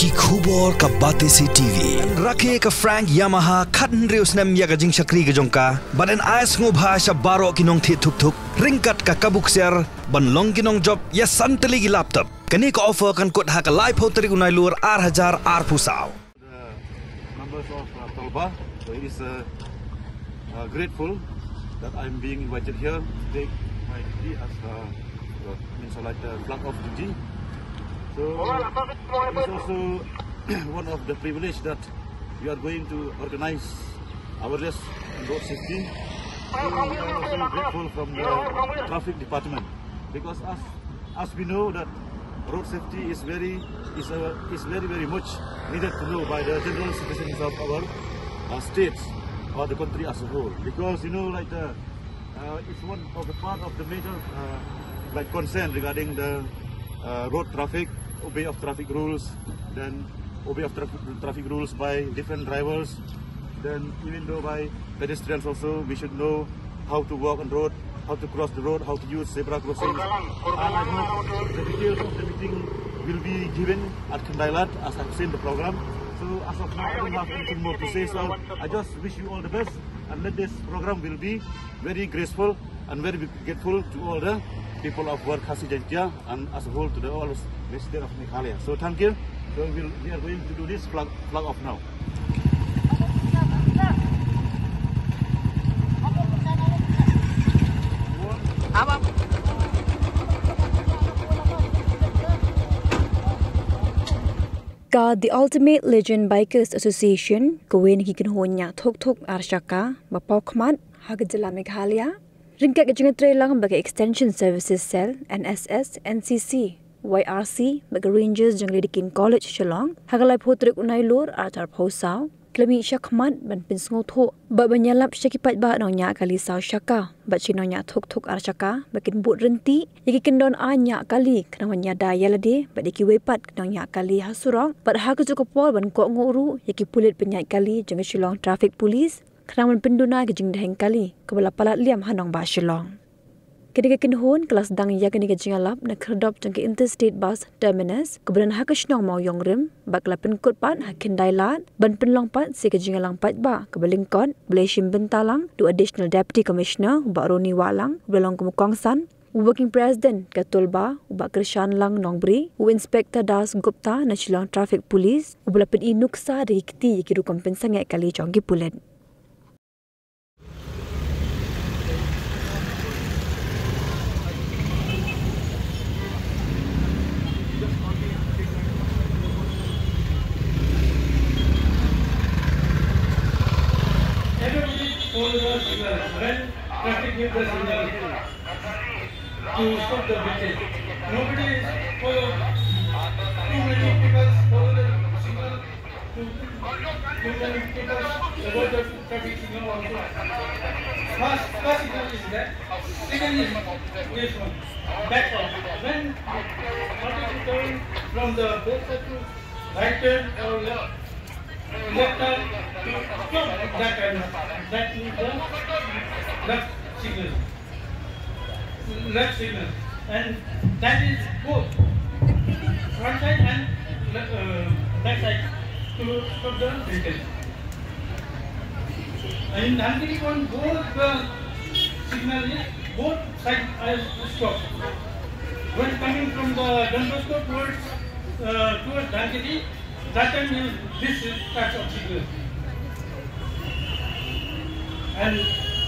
Ki khubor ka Batesi TV. Rake ka Frank Yamaha khatn reus nam ya ka jing shakri ka jongka. Baden ais ngo bhasha baro kinong thi thuk thuk. Ringkat ka kabuk ser ban long kinong job ya santali ki laptop. Kani ka offer kan kot ha ka live hotari unai lur R1000 R pusau. The members of Tolba, so it is grateful that I'm being invited here to take my duty as like the flag of duty. So it's also one of the privilege that we are going to organize awareness on road safety. So we are also grateful from the traffic department, because as we know that road safety is very much needed to know by the general citizens of our states or the country as a whole, because like it's one of the part of the major concern regarding the road traffic, obey of traffic rules, then obey of traffic rules by different drivers, then even though by pedestrians also, we should know how to walk on road, how to cross the road, how to use zebra crossings. And I hope the details of the meeting will be given at Kendailat as I've seen the program. So as of now, I don't have anything more to say, so I just wish you all the best, and let this program will be very graceful and very grateful to all the people of Ward Khasi Jaintia and as a whole to all the state of Meghalaya. So thank you. So we are going to do this flag off now. Ka the Ultimate Legend Bikers Association kawen ki kinhonya thok arshaka bapau khmat hagajala Meghalaya ringka kajinga trelang baga Extension Services Cell NSS NCC YRC baga Rangers jangli dikin College Shillong hagalai photrik unai lur atar phosau klami shakmat ban pinsngo tho ba banyalap shakipat ba nonya kali sau shaka ba chinonya thok arshaka bakin but renti yaki kendon anya kali knawanya dayalade ba diki wepat knawnya kali hasurong ba hagaju pol ban ko ngoru yaki pulit penyai kali jang Shillong Traffic Police knawan penduna gejing daheng kali kebala palat liam hanong ba Shillong kini kinhon kelas dang ya kini gejing alap na kerdop jang Interstate Bus Terminus keberan hakashnong mau yongrim bakla penkut pat hakin dailat ban penlong pat si gejing alang pat ba kebalingkon Bleshim Bentalang to Additional Deputy Commissioner ba Roni Walang belong kumukongsan Working President Katulba ubak Krishan Lang Nongbri u Inspector Das Gupta na Shillong Traffic Police ubala pen inuksa dikti yikiru kompensang kali jonggi pulet. When traffic gives the signal to stop the vehicle, nobody is followed. Too many people follow the signal. Too many people avoid the traffic signal also. First signal is that. Second is this one, back one. When wanted to turn from the both side to right turn or left turn to stop that turn. That means the left signal, and that is both front side and back side to stop the vehicle. And on both the signal is both sides are stopped. When coming from the Don Bosco towards Dhankiri, that time is this type of signal. And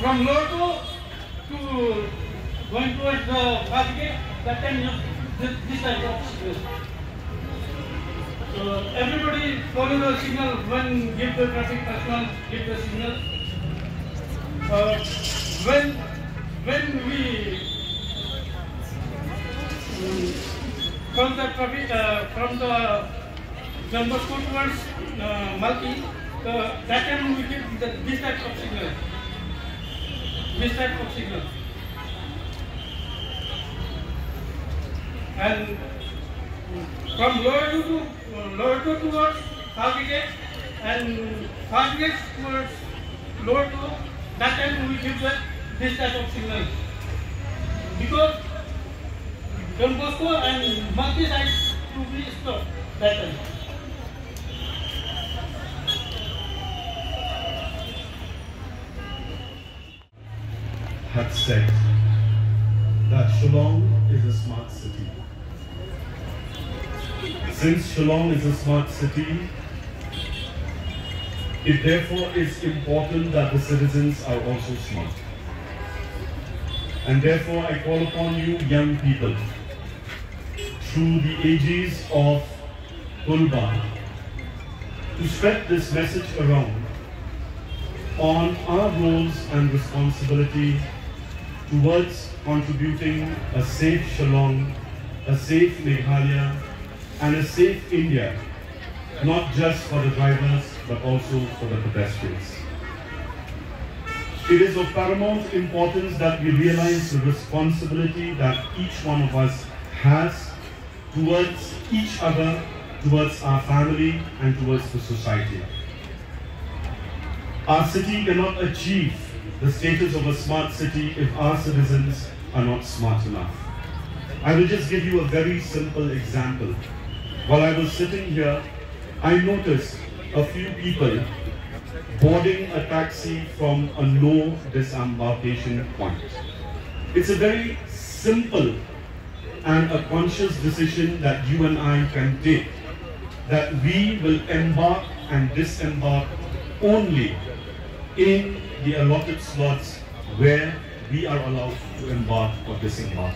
from Lorco to going towards the Basket, that time this type of signal. So everybody follow the signal when give the traffic personnel give the signal. When we from the traffic from the Don Bosco towards Malki, that time we give this type of signal. This type of signal. And from lower to towards Falgate and Falgate towards lower to, that time we give this type of signal. Because Don Bosco and Malki sides to be stopped that time. said that Shillong is a smart city. Since Shillong is a smart city, it therefore is important that the citizens are also smart. And therefore I call upon you young people, through the ages of Tulba, to spread this message around on our roles and responsibility towards contributing a safe Shillong, a safe Meghalaya, and a safe India, not just for the drivers, but also for the pedestrians. It is of paramount importance that we realize the responsibility that each one of us has towards each other, towards our family, and towards the society. Our city cannot achieve the status of a smart city if our citizens are not smart enough. I will just give you a very simple example. While I was sitting here, I noticed a few people boarding a taxi from a no disembarkation point. It's a very simple and a conscious decision that you and I can take, that we will embark and disembark only in the allotted slots where we are allowed to embark or disembark.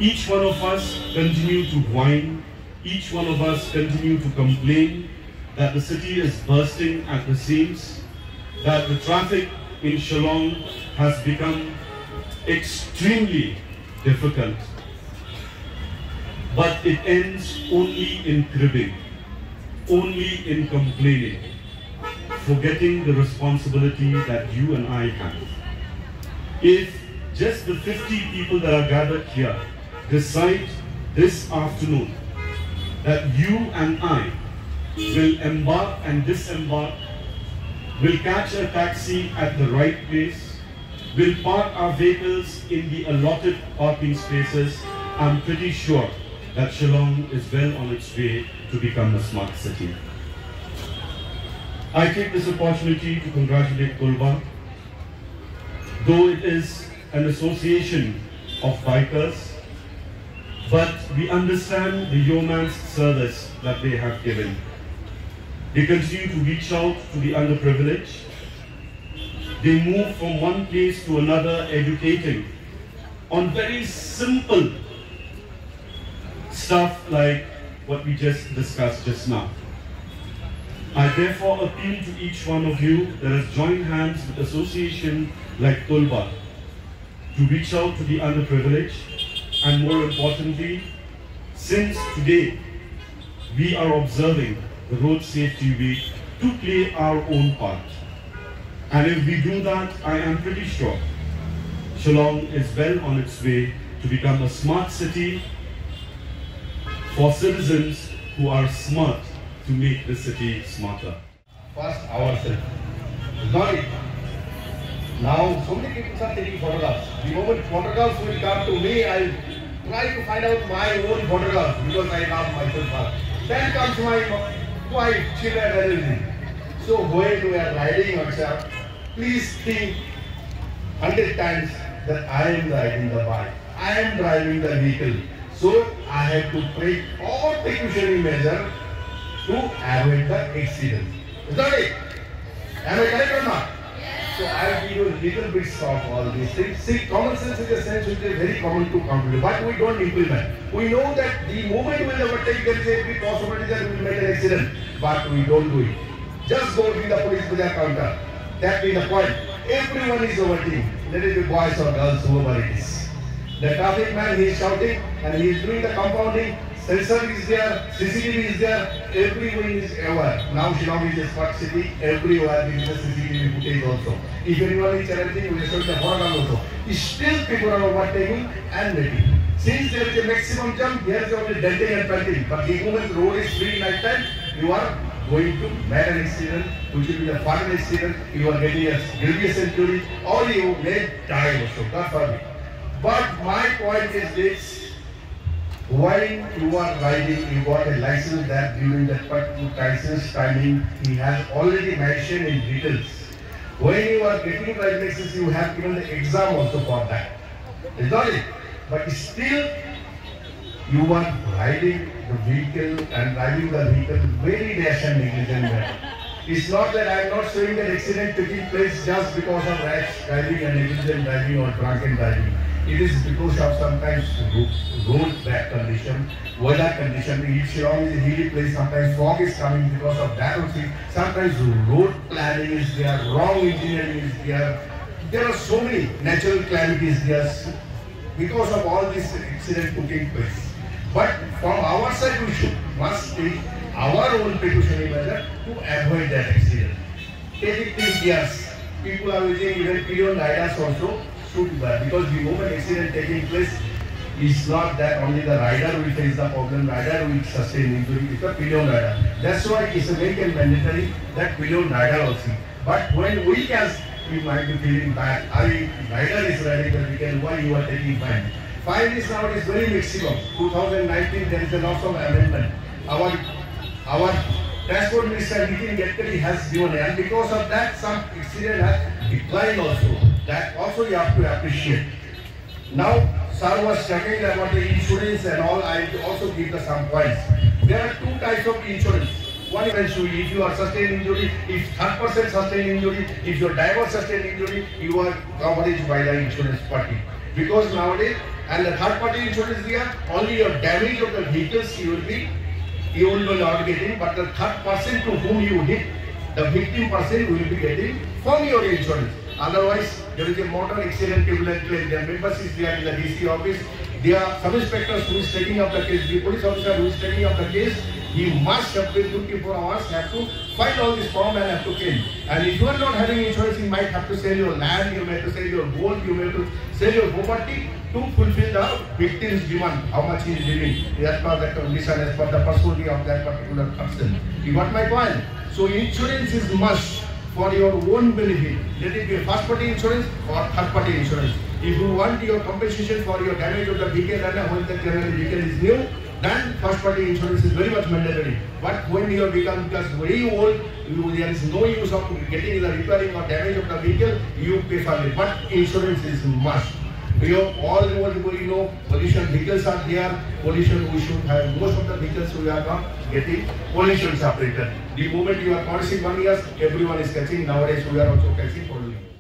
Each one of us continue to whine, each one of us continue to complain that the city is bursting at the seams, that the traffic in Shillong has become extremely difficult. But it ends only in cribbing, only in complaining, forgetting the responsibility that you and I have. If just the 50 people that are gathered here decide this afternoon that you and I will embark and disembark, will catch a taxi at the right place, will park our vehicles in the allotted parking spaces, I'm pretty sure that Shillong is well on its way to become a smart city. I take this opportunity to congratulate Tulba. Though it is an association of bikers, but we understand the yeoman's service that they have given. They continue to reach out to the underprivileged. They move from one place to another, educating on very simple stuff like what we just discussed just now. I therefore appeal to each one of you that has joined hands with association like Tulba to reach out to the underprivileged, and more importantly, since today we are observing the Road Safety Week, to play our own part. And if we do that, I am pretty sure Shillong is well on its way to become a smart city for citizens who are smart to make the city smarter. First ourselves. Not it. Now so many people are taking photographs. The moment photographs will come to me, I try to find out my own photographs because I love myself. Then comes my wife, children, and everything. So when we are riding outside, please think 100 times that I am riding the bike. I am driving the vehicle. So I have to take all precautionary measures to avoid the accident. Is that it? Am I correct or not? Yes. So I will give you a little bit of all these things. See, common sense is a sense which is very common to computer, but we don't implement. We know that the moment we overtake, there is every possibility that we will make an accident, but we don't do it. Just go to the police bazaar counter. That being the point. Everyone is overtaking. Let it be boys or girls, whoever it is. The traffic man, he is shouting and he is doing the compounding. Sensor is there, CCTV is there, everyone is aware. Now Shillong is a smart city, everywhere there is a CCTV footage also. If anyone is challenging, we will show the photograph also. Still people are overtaking and letting. Since there is a maximum jump, there is only denting and pelting. But the moment the road is free night time, you are going to make an accident, which will be a fatal accident, you are getting a grievous injury, or you may die also. That's for me. But my point is this. While you are riding, you got a license that during that particular license timing, he has already mentioned in details When you are getting driving license, you have given the exam also for that. Is not it? But still, you are riding the vehicle and driving the vehicle very rash and negligent manner. It's not that I am not saying that accident taking place just because of rash driving and negligent driving or drunken driving. It is because of sometimes road bad condition, weather condition. Shillong is a hilly place, sometimes fog is coming because of that also. Sometimes road planning is there, wrong engineering is there. There are so many natural calamities there because of all this accident taking place. But from our side, we must take our own precautionary measure to avoid that accident. Take it years. People are using even pillion riders also should do that, because the moment accident taking place, it's not that only the rider will face the problem, rider will sustain injury, it's a pillion rider. That's why it's a very mandatory that pillion rider also. But when we can, we might be feeling bad. Rider is riding the weekend, why you are taking fine? Fine is nowadays very maximum. 2019 there is a lot of amendment. Our Transport Minister Nitin Gadkari has given, and because of that some accident has declined also. That also you have to appreciate. Now sir was talking about the insurance and all. I also give some points. There are two types of insurance. One is if you are sustained injury, if third person sustained injury, if your driver sustained injury, you are covered by the insurance party. Because nowadays, and the third party insurance here, only your damage of the vehicles you will not getting, but the third person to whom you hit, the victim person will be getting from your insurance. Otherwise, there is a motor accident equivalent claim. Their members is there in the DC office. There are sub-inspectors who is taking up the case. The police officer who is taking up the case, he must have been 24 hours, have to find all this form and have to claim. And if you are not having insurance, you might have to sell your land, you may have to sell your gold, you may have to sell your property to fulfill the victim's demand, how much he is living, as per the condition, as per the personality of that particular person. You got my point? So insurance is must for your own benefit. Let it be a first party insurance or third party insurance. If you want your compensation for your damage of the vehicle and when the vehicle is new, then first party insurance is very much mandatory. But when your vehicle becomes very old, there is no use of getting the repairing or damage of the vehicle, you pay for it. But insurance is must. We all know pollution vehicles are there. Pollution, we should have most of the vehicles we are not getting pollution separated. The moment you are crossing 1 year, everyone is catching. Nowadays we are also catching pollution.